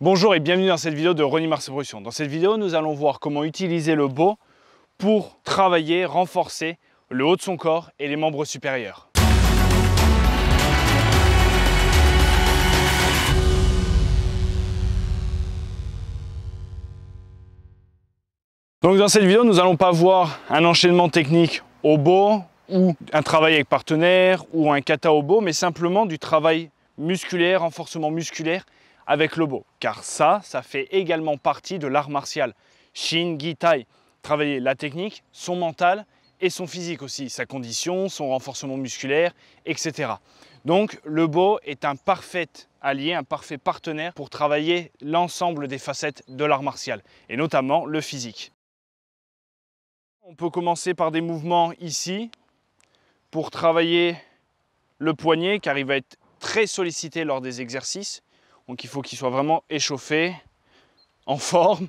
Bonjour et bienvenue dans cette vidéo de Ronnie Marceau Production. Dans cette vidéo, nous allons voir comment utiliser le BO pour travailler, renforcer le haut de son corps et les membres supérieurs. Donc dans cette vidéo, nous n'allons pas voir un enchaînement technique au BO ou un travail avec partenaire ou un kata au BO, mais simplement du travail musculaire, renforcement musculaire avec le BO. Car ça fait également partie de l'art martial. Shin, Gi, Tai. Travailler la technique, son mental et son physique aussi, sa condition, son renforcement musculaire, etc. Donc le BO est un parfait allié, un parfait partenaire pour travailler l'ensemble des facettes de l'art martial, et notamment le physique. On peut commencer par des mouvements ici pour travailler le poignet car il va être très sollicité lors des exercices. Donc il faut qu'il soit vraiment échauffé, en forme.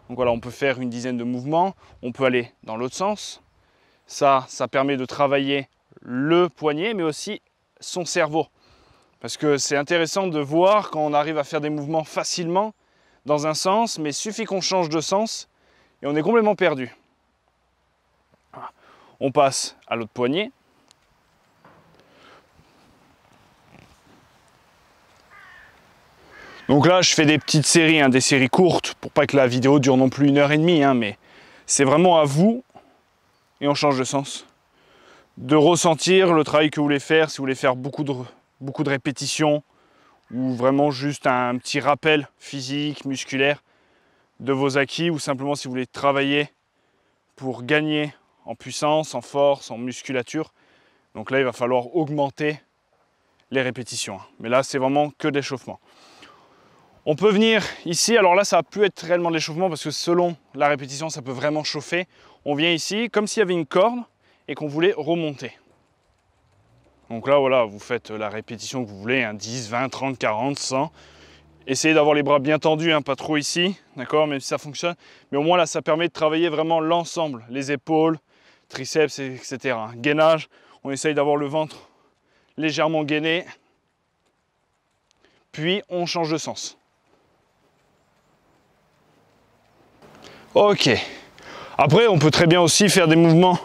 Donc voilà, on peut faire une dizaine de mouvements. On peut aller dans l'autre sens. Ça permet de travailler le poignet mais aussi son cerveau. Parce que c'est intéressant de voir quand on arrive à faire des mouvements facilement dans un sens, mais il suffit qu'on change de sens et on est complètement perdu. On passe à l'autre poignet. Donc là, je fais des petites séries, des séries courtes, pour pas que la vidéo dure non plus 1h30, mais c'est vraiment à vous, et on change de sens, de ressentir le travail que vous voulez faire, si vous voulez faire beaucoup de répétitions, ou vraiment juste un petit rappel physique, musculaire, de vos acquis, ou simplement si vous voulez travailler pour gagner en puissance, en force, en musculature. Donc là, il va falloir augmenter les répétitions. Mais là, c'est vraiment que d'échauffement. On peut venir ici, alors là, ça va plus être réellement de l'échauffement parce que selon la répétition, ça peut vraiment chauffer. On vient ici comme s'il y avait une corde et qu'on voulait remonter. Donc là, voilà, vous faites la répétition que vous voulez, 10, 20, 30, 40, 100. Essayez d'avoir les bras bien tendus, pas trop ici, d'accord, même si ça fonctionne. Mais au moins là, ça permet de travailler vraiment l'ensemble, les épaules, triceps, etc. Gainage, on essaye d'avoir le ventre légèrement gainé. Puis on change de sens. Ok. Après, on peut très bien aussi faire des mouvements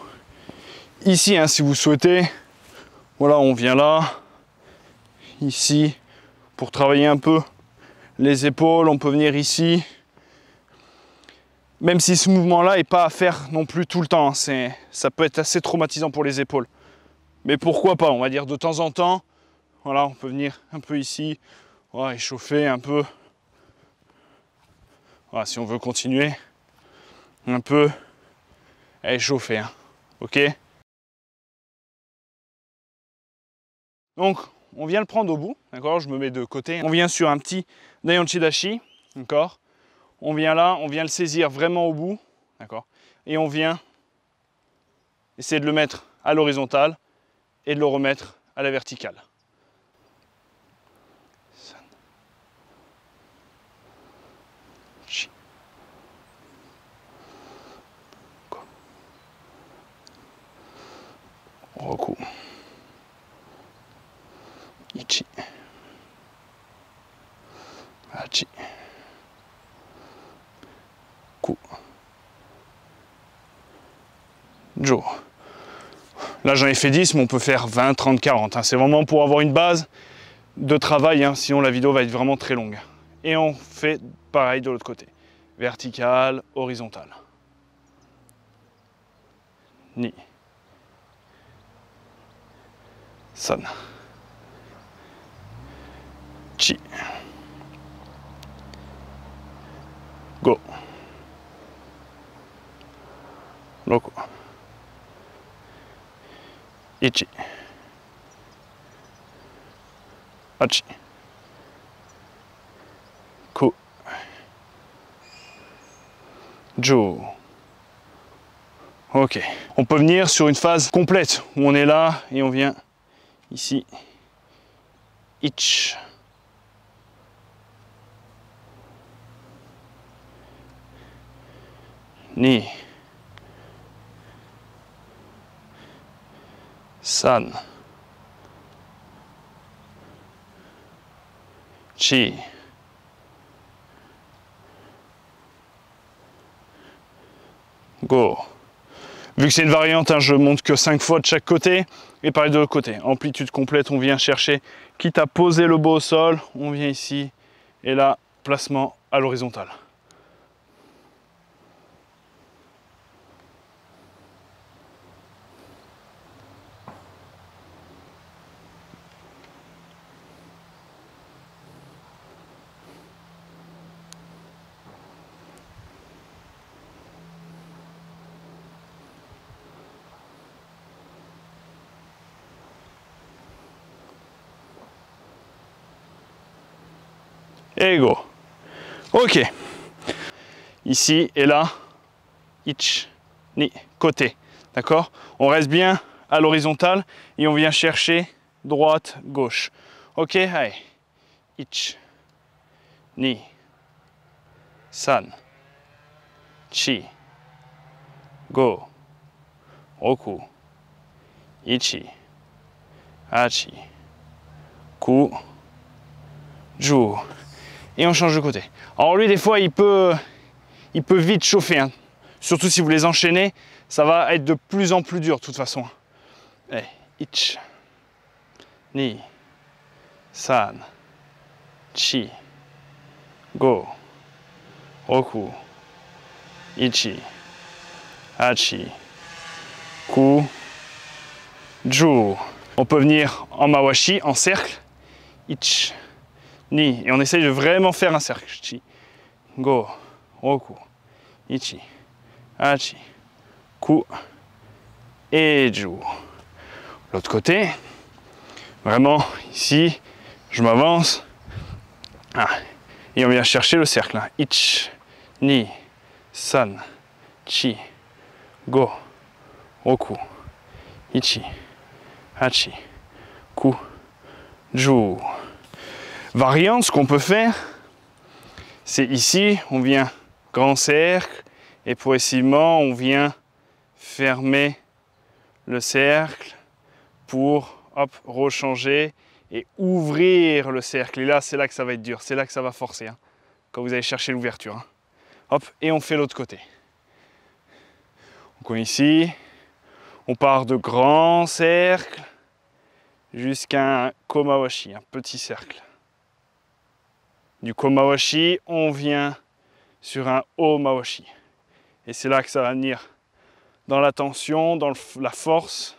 ici, si vous souhaitez. Voilà, on vient là, ici, pour travailler un peu les épaules. On peut venir ici. Même si ce mouvement-là n'est pas à faire non plus tout le temps. Ça peut être assez traumatisant pour les épaules. Mais pourquoi pas, on va dire de temps en temps. Voilà, on peut venir un peu ici. Voilà, échauffer un peu. Voilà, si on veut continuer un peu à échauffer. Ok? Donc, on vient le prendre au bout. D'accord? Je me mets de côté. On vient sur un petit Daionchi Dashi. D'accord? On vient là, on vient le saisir vraiment au bout. D'accord? Et on vient essayer de le mettre à l'horizontale et de le remettre à la verticale. Roku. Ichi. Hachi. Ku. Jo. Là j'en ai fait 10, mais on peut faire 20, 30, 40. C'est vraiment pour avoir une base de travail, sinon la vidéo va être vraiment très longue. Et on fait pareil de l'autre côté. Vertical, horizontal. Ni. San. Chi. Go. Roku. Ichi. Hachi. Ku. Jo. Ok. On peut venir sur une phase complète où on est là et on vient ici. Ich. Ni. San. Chi. go. Vu que c'est une variante, hein, je monte que 5 fois de chaque côté. Et pareil de l'autre côté. Amplitude complète, on vient chercher, quitte à poser le dos au sol, on vient ici. Et là, placement à l'horizontale. Et go. Ok. Ici et là, ich, ni, côté. D'accord? On reste bien à l'horizontale et on vient chercher droite, gauche. Ok, allez. Ich, ni, san, chi, go, roku, ichi, hachi, ku, ju. Et on change de côté. Alors lui, des fois, il peut vite chauffer. Hein. Surtout si vous les enchaînez, ça va être de plus en plus dur de toute façon. Allez, ich, ni, san, chi, go, roku, ichi, hachi, ku, ju. On peut venir en mawashi, en cercle. Ich, ni. Et on essaye de vraiment faire un cercle. Chi, go, roku, ichi, hachi, ku, et ju. L'autre côté, vraiment, ici, je m'avance. Ah. Et on vient chercher le cercle. Hein. Ich, ni, san, chi, go, roku, ichi, hachi, ku, ju. Variante, ce qu'on peut faire, c'est ici, on vient grand cercle et progressivement, on vient fermer le cercle pour hop, rechanger et ouvrir le cercle. Et là, c'est là que ça va être dur, c'est là que ça va forcer, hein, quand vous allez chercher l'ouverture. Hein. Hop, et on fait l'autre côté. Donc ici, on part de grands cercles jusqu'à un komawashi, un petit cercle. Du komawashi, on vient sur un omawashi. Et c'est là que ça va venir dans la tension, dans la force.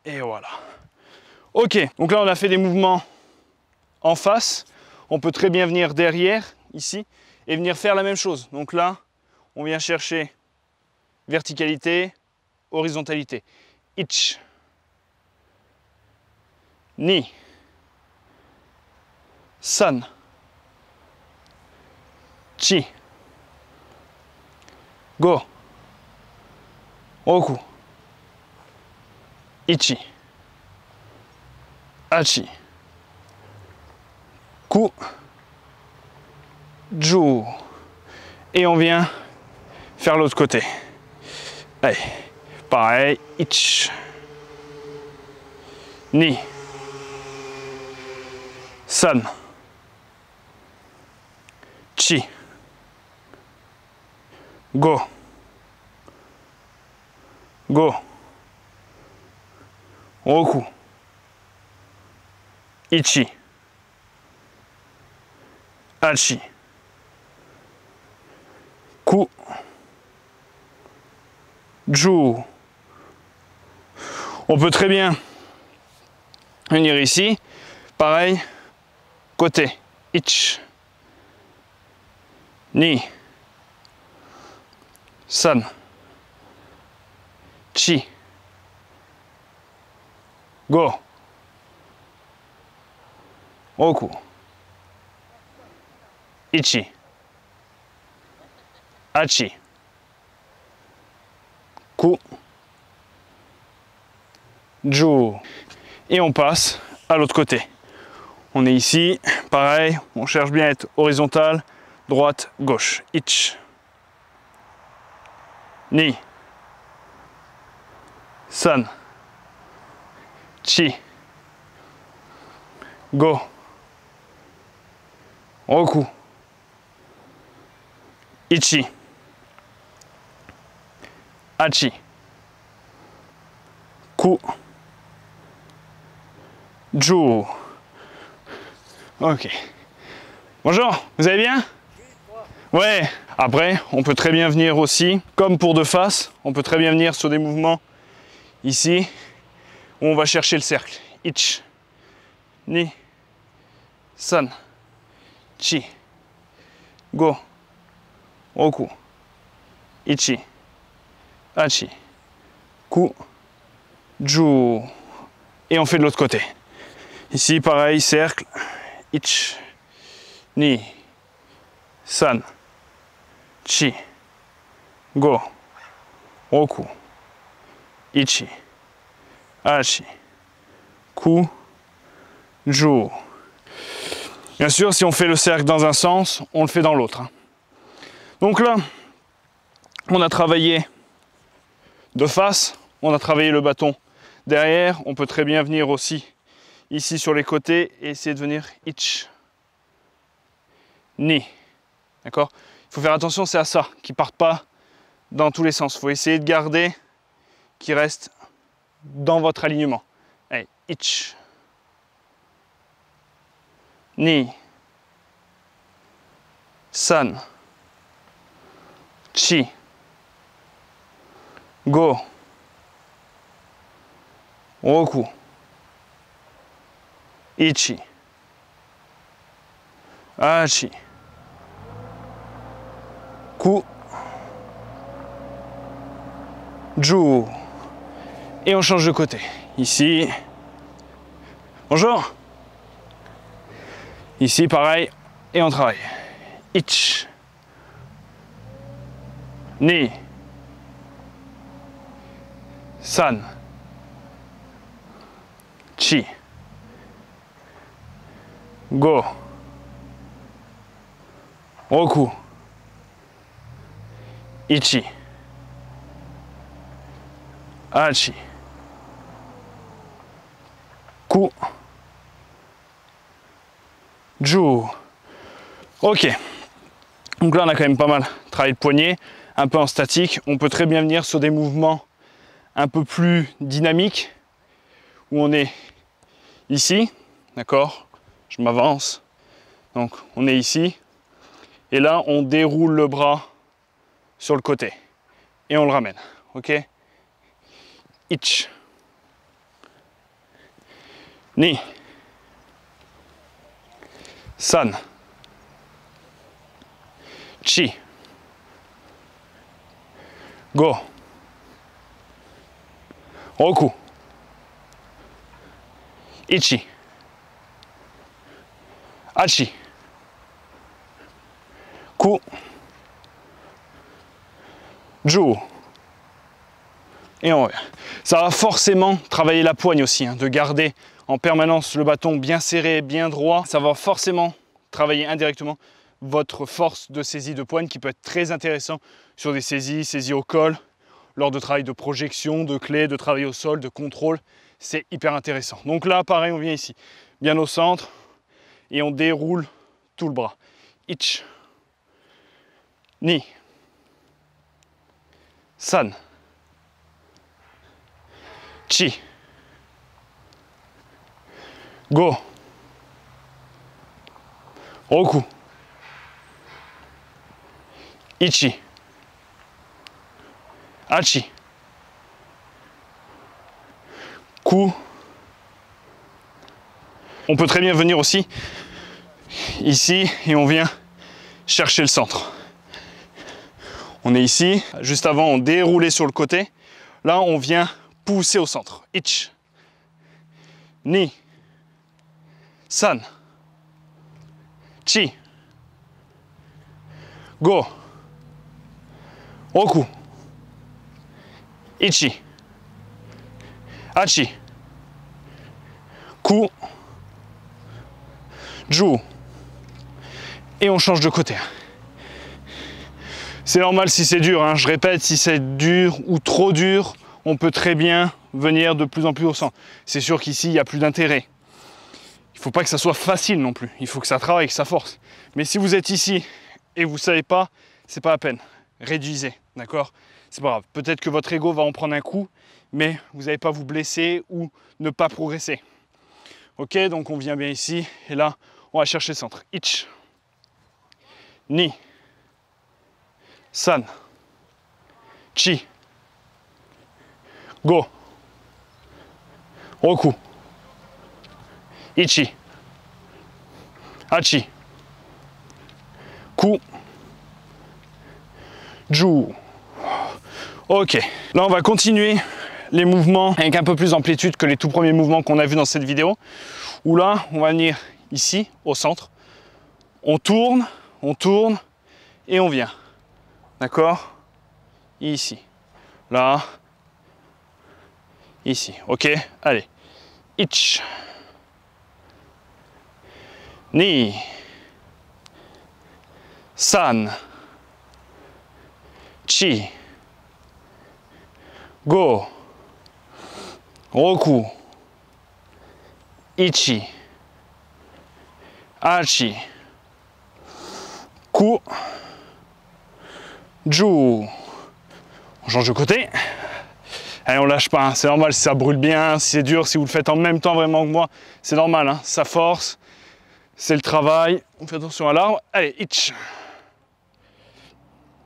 Et voilà. Ok, donc là on a fait des mouvements en face. On peut très bien venir derrière, ici, et venir faire la même chose. Donc là, on vient chercher verticalité, horizontalité. Ich, ni, san, chi, go, roku, ichi, hachi, ku, ju. Et on vient faire l'autre côté. Allez, pareil, ich, ni, san, chi, go, go, roku, ichi, hachi, ku, ju. On peut très bien venir ici, pareil, côté, ich, ni, san, chi, go, roku, ichi, hachi, ku, ju. Et on passe à l'autre côté. On est ici, pareil, on cherche bien à être horizontal, droite, gauche. Ich, ni, san, chi, go, roku, ichi, Achi. Ku. Ju. Ok. Bonjour, vous allez bien? Ouais. Après, on peut très bien venir aussi, comme pour de face, on peut très bien venir sur des mouvements ici, où on va chercher le cercle. Ich. Ni. San. Chi. Go. Oku. Ichi. Achi. Ku. Ju. Et on fait de l'autre côté. Ici, pareil, cercle. Ich. Ni. San. Chi. Go. Oku. Ichi. Achi. Ku. Ju. Bien sûr, si on fait le cercle dans un sens, on le fait dans l'autre. Donc là, on a travaillé de face, on a travaillé le bâton derrière. On peut très bien venir aussi ici sur les côtés et essayer de venir ich, ni. D'accord? Il faut faire attention, c'est à ça, qui ne partent pas dans tous les sens. Il faut essayer de garder qui reste dans votre alignement. Allez, ich, ni, san, chi, go, oku, ichi, achi, ku, ju. Et on change de côté. Ici. Bonjour. Ici, pareil. Et on travaille. Ich. Ni. San. Chi. Go. Oku. Ichi. Achi. Ku. Ju. Ok. Donc là, on a quand même pas mal travaillé le poignet, un peu en statique. On peut très bien venir sur des mouvements un peu plus dynamiques, où on est ici, d'accord? Je m'avance. Donc, on est ici. Et là, on déroule le bras sur le côté. Et on le ramène. Ok? Ich. Ni. San. Chi. Go. Oku. Ichi. Achi. Ku. Ju. Et on revient. Ça va forcément travailler la poigne aussi, de garder en permanence le bâton bien serré, bien droit. Ça va forcément travailler indirectement votre force de saisie de poigne qui peut être très intéressant sur des saisies au col, lors de travail de projection, de clé, de travail au sol, de contrôle. C'est hyper intéressant. Donc là, pareil, on vient ici, bien au centre, et on déroule tout le bras. Ich. Ni. San. Chi. Go. Oku. Ichi. Achi. Ku. On peut très bien venir aussi ici et on vient chercher le centre. On est ici, juste avant on déroulait sur le côté. Là on vient pousser au centre. Ich. Ni. San. Chi. Go. Oku. Ichi. Achi. Ku. Ju. Et on change de côté. C'est normal si c'est dur, je répète, si c'est dur ou trop dur, on peut très bien venir de plus en plus au centre. C'est sûr qu'ici, il n'y a plus d'intérêt. Il ne faut pas que ça soit facile non plus, il faut que ça travaille avec sa force. Mais si vous êtes ici et vous ne savez pas, c'est pas la peine. Réduisez, d'accord? c'est pas grave. Peut-être que votre ego va en prendre un coup, mais vous n'allez pas vous blesser ou ne pas progresser. Ok, donc on vient bien ici, et là, on va chercher le centre. Ich, Ni, San, Chi, Go, Roku, Ichi, Hachi, Ku, Ju. Ok, là on va continuer les mouvements avec un peu plus d'amplitude que les tout premiers mouvements qu'on a vus dans cette vidéo. Où là, on va venir ici, au centre. On tourne et on vient. D'accord? Ici. Là. Ici. Ok? Allez. Ich. Ni. San. Chi. Go. Roku. Ichi. Hachi. Ku. Ju. On change de côté. Allez, on lâche pas, hein. C'est normal si ça brûle bien, si c'est dur, si vous le faites en même temps vraiment que moi, c'est normal, hein. Ça force, c'est le travail. On fait attention à l'arbre. Allez, ich.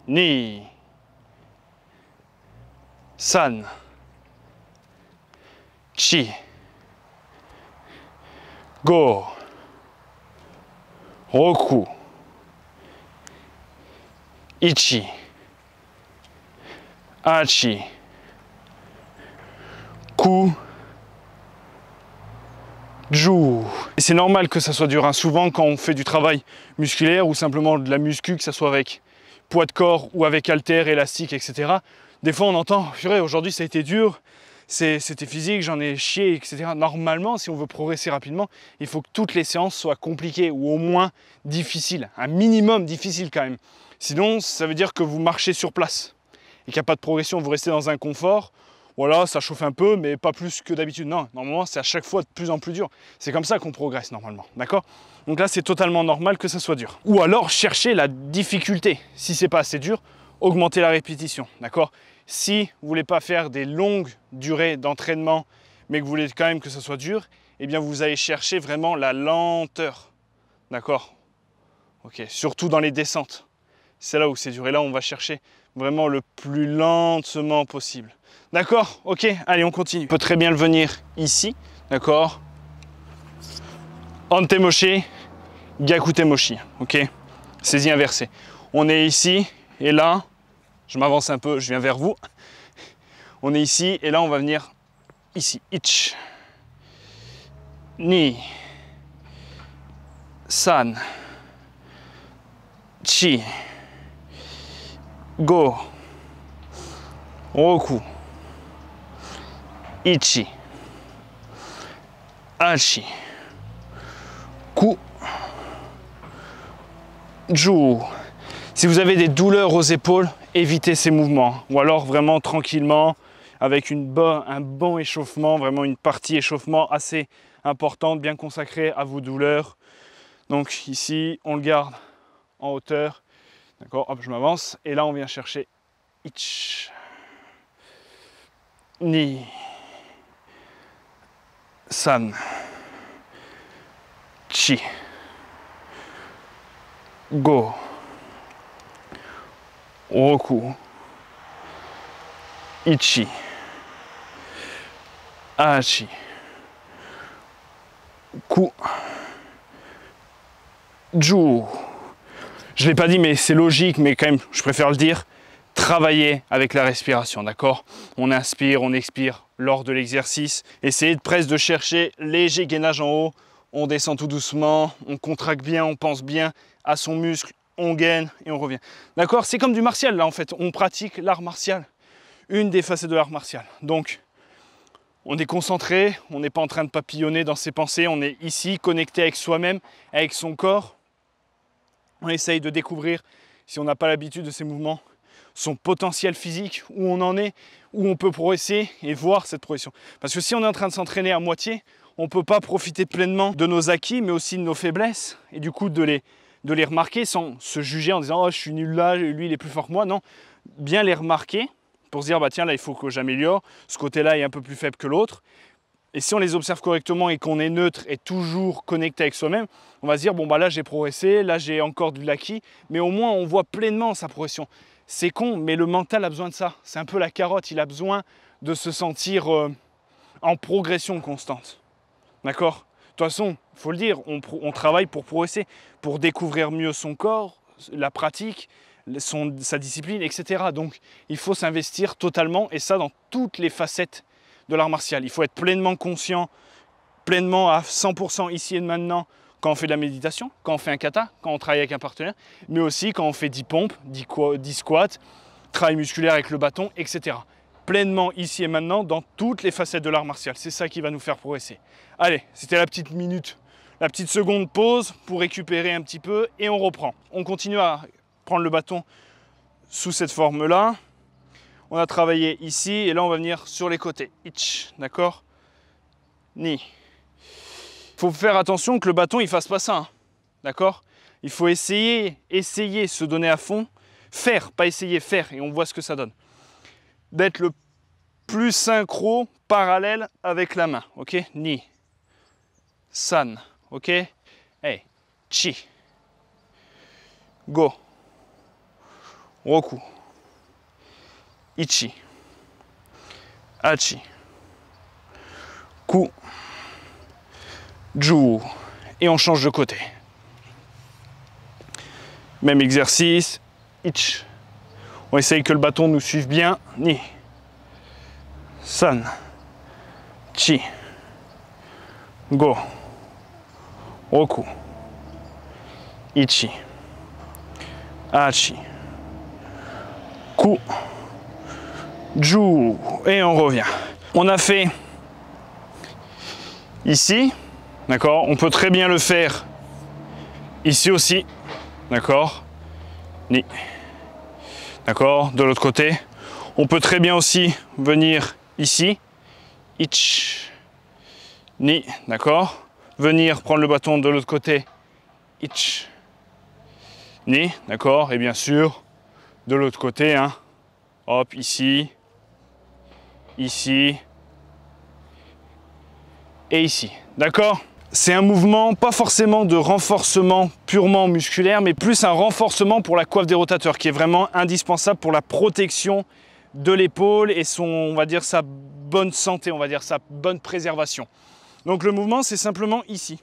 Ni. San. Chi. Go. Roku. Ichi. Hachi. Ku. Ju. Et c'est normal que ça soit dur, hein. Souvent quand on fait du travail musculaire ou simplement de la muscu, que ça soit avec poids de corps ou avec haltères, élastique, etc. Des fois on entend, purée, aujourd'hui ça a été dur, c'était physique, j'en ai chié, etc. Normalement, si on veut progresser rapidement, il faut que toutes les séances soient compliquées ou au moins difficiles, un minimum difficile quand même. Sinon, ça veut dire que vous marchez sur place et qu'il n'y a pas de progression, vous restez dans un confort. Voilà, ça chauffe un peu, mais pas plus que d'habitude. Non, normalement, c'est à chaque fois de plus en plus dur. C'est comme ça qu'on progresse normalement, d'accord? Donc là, c'est totalement normal que ça soit dur. Ou alors, chercher la difficulté. Si c'est pas assez dur, augmenter la répétition, d'accord? Si vous voulez pas faire des longues durées d'entraînement, mais que vous voulez quand même que ça soit dur, eh bien, vous allez chercher vraiment la lenteur, d'accord? Ok, surtout dans les descentes. C'est là où c'est dur. Et là, on va chercher vraiment le plus lentement possible. D'accord? Ok, allez, on continue. On peut très bien le venir ici, d'accord? Antemoshi, Gyakutemoshi, ok? Saisie inversée. On est ici, et là, je m'avance un peu, je viens vers vous. On est ici, et là, on va venir ici. Ich, Ni, San, Chi, Go, Roku, Ichi, Hachi, Ku, Ju. Si vous avez des douleurs aux épaules, évitez ces mouvements. Ou alors vraiment tranquillement, avec un bon échauffement, vraiment une partie échauffement assez importante, bien consacrée à vos douleurs. Donc ici, on le garde en hauteur. D'accord, hop, je m'avance. Et là, on vient chercher Ich, Ni, San, Chi, Go, Roku, Ichi, Hachi, Ku, Ju. Je ne l'ai pas dit, mais c'est logique, mais quand même, je préfère le dire. Travailler avec la respiration, d'accord? On inspire, on expire lors de l'exercice. Essayez presque de chercher léger gainage en haut. On descend tout doucement, on contracte bien, on pense bien à son muscle, on gaine et on revient. D'accord? C'est comme du martial, là, en fait. On pratique l'art martial. Une des facettes de l'art martial. Donc, on est concentré, on n'est pas en train de papillonner dans ses pensées. On est ici, connecté avec soi-même, avec son corps. On essaye de découvrir, si on n'a pas l'habitude de ces mouvements, son potentiel physique, où on en est, où on peut progresser et voir cette progression. Parce que si on est en train de s'entraîner à moitié, on ne peut pas profiter pleinement de nos acquis, mais aussi de nos faiblesses, et du coup de les remarquer sans se juger en disant « Oh, je suis nul là, lui il est plus fort que moi ». Non, bien les remarquer pour se dire, bah tiens, là, il faut que j'améliore. Ce côté-là est un peu plus faible que l'autre. Et si on les observe correctement et qu'on est neutre et toujours connecté avec soi-même, on va se dire, bon, bah là, j'ai progressé, là, j'ai encore de l'acquis, mais au moins, on voit pleinement sa progression. C'est con, mais le mental a besoin de ça. C'est un peu la carotte, il a besoin de se sentir en progression constante. D'accord? De toute façon, il faut le dire, on travaille pour progresser, pour découvrir mieux son corps, la pratique, sa discipline, etc. Donc, il faut s'investir totalement, et ça dans toutes les facettes de l'art martial. Il faut être pleinement conscient, pleinement à 100% ici et maintenant, quand on fait de la méditation, quand on fait un kata, quand on travaille avec un partenaire, mais aussi quand on fait 10 pompes, 10 squats, travail musculaire avec le bâton, etc. Pleinement ici et maintenant dans toutes les facettes de l'art martial. C'est ça qui va nous faire progresser. Allez, c'était la petite minute, la petite seconde pause pour récupérer un petit peu et on reprend. On continue à prendre le bâton sous cette forme-là. On a travaillé ici et là on va venir sur les côtés. Ich, d'accord? Ni. Il faut faire attention que le bâton il fasse pas ça, hein, d'accord? Il faut essayer, se donner à fond, faire, pas essayer, faire, et on voit ce que ça donne. D'être le plus synchro, parallèle avec la main, ok? Ni, san, ok? Hey, chi, go, roku, ichi, achi, ku, ju, et on change de côté. Même exercice, ich. On essaye que le bâton nous suive bien. Ni, san, chi, go, roku, ichi, achi, ku, ju, et on revient. On a fait ici, d'accord? On peut très bien le faire ici aussi, d'accord? Ni. D'accord, de l'autre côté. On peut très bien aussi venir ici. Ich. Ni. D'accord. Venir prendre le bâton de l'autre côté. Ich. Ni. D'accord. Et bien sûr, de l'autre côté. Hein. Hop, ici. Ici. Et ici. D'accord? C'est un mouvement, pas forcément de renforcement purement musculaire, mais plus un renforcement pour la coiffe des rotateurs, qui est vraiment indispensable pour la protection de l'épaule et son, on va dire, sa bonne santé, on va dire, sa bonne préservation. Donc le mouvement, c'est simplement ici.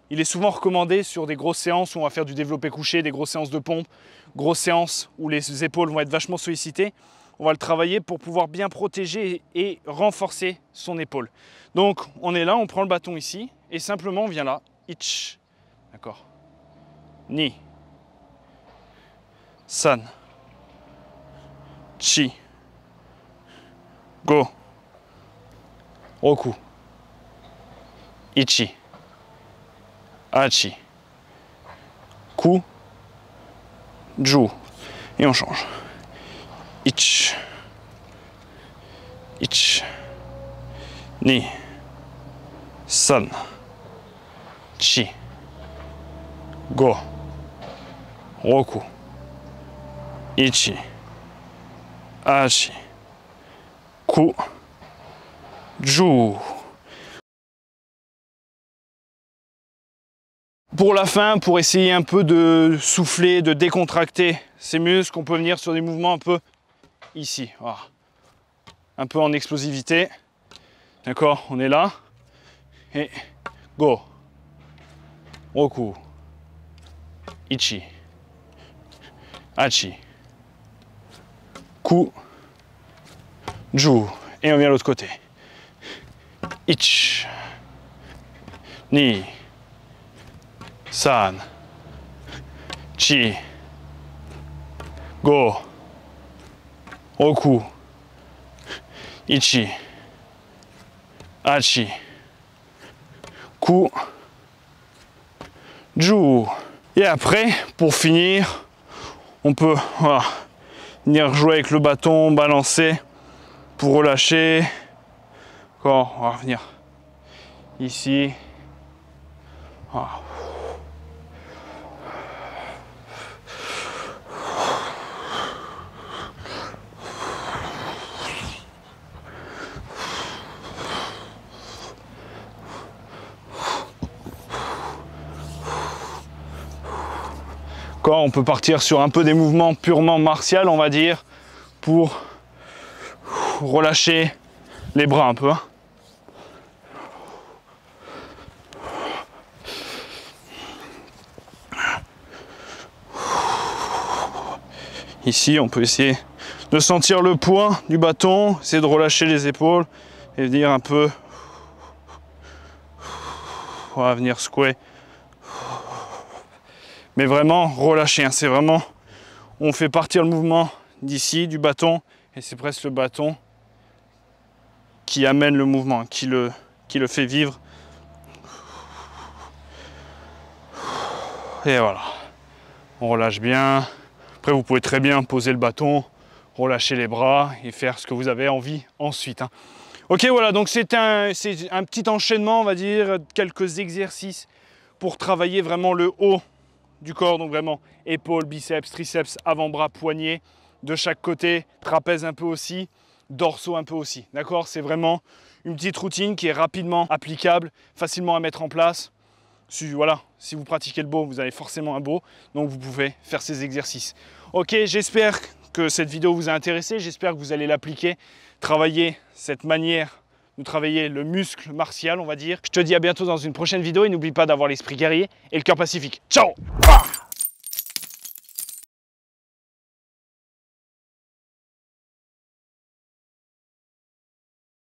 Il est souvent recommandé sur des grosses séances où on va faire du développé couché, des grosses séances de pompe, grosses séances où les épaules vont être vachement sollicitées. On va le travailler pour pouvoir bien protéger et renforcer son épaule. Donc on est là, on prend le bâton ici et simplement on vient là. Ich. D'accord. Ni. San. Chi. Go. Roku. Ichi. Achi. Ku. Ju. Et on change. Ich. Ich. Ni. San. Chi. Go. Roku. Ichi. Ashi. Ku. Ju. Pour la fin, pour essayer un peu de souffler, de décontracter ces muscles, on peut venir sur des mouvements un peu ici. Voilà. Un peu en explosivité. D'accord, on est là. Et go. Roku. Ichi. Achi. Ku. Ju. Et on vient de l'autre côté. Ich. Ni. San. Chi. Go. Roku. Ichi. Achi. Ku. Ju. Et après, pour finir, on peut voilà, venir jouer avec le bâton, balancer pour relâcher. Encore, on va venir ici. Voilà. D'accord, on peut partir sur un peu des mouvements purement martiaux, on va dire, pour relâcher les bras un peu. Hein. Ici, on peut essayer de sentir le poids du bâton, essayer de relâcher les épaules et venir un peu, voilà, venir secouer. Mais vraiment relâcher, hein, c'est vraiment, on fait partir le mouvement d'ici, du bâton, et c'est presque le bâton qui amène le mouvement, qui le fait vivre. Et voilà, on relâche bien. Après, vous pouvez très bien poser le bâton, relâcher les bras et faire ce que vous avez envie ensuite. Hein. Ok, voilà, donc c'est un petit enchaînement, on va dire, quelques exercices pour travailler vraiment le haut du corps, donc vraiment épaules, biceps, triceps, avant-bras, poignets, de chaque côté, trapèze un peu aussi, dorsaux un peu aussi. D'accord, c'est vraiment une petite routine qui est rapidement applicable, facilement à mettre en place. Voilà, si vous pratiquez le bow, vous avez forcément un bow, donc vous pouvez faire ces exercices. Ok, j'espère que cette vidéo vous a intéressé, j'espère que vous allez l'appliquer, travailler cette manière de travailler le muscle martial, on va dire. Je te dis à bientôt dans une prochaine vidéo et n'oublie pas d'avoir l'esprit guerrier et le cœur pacifique. Ciao!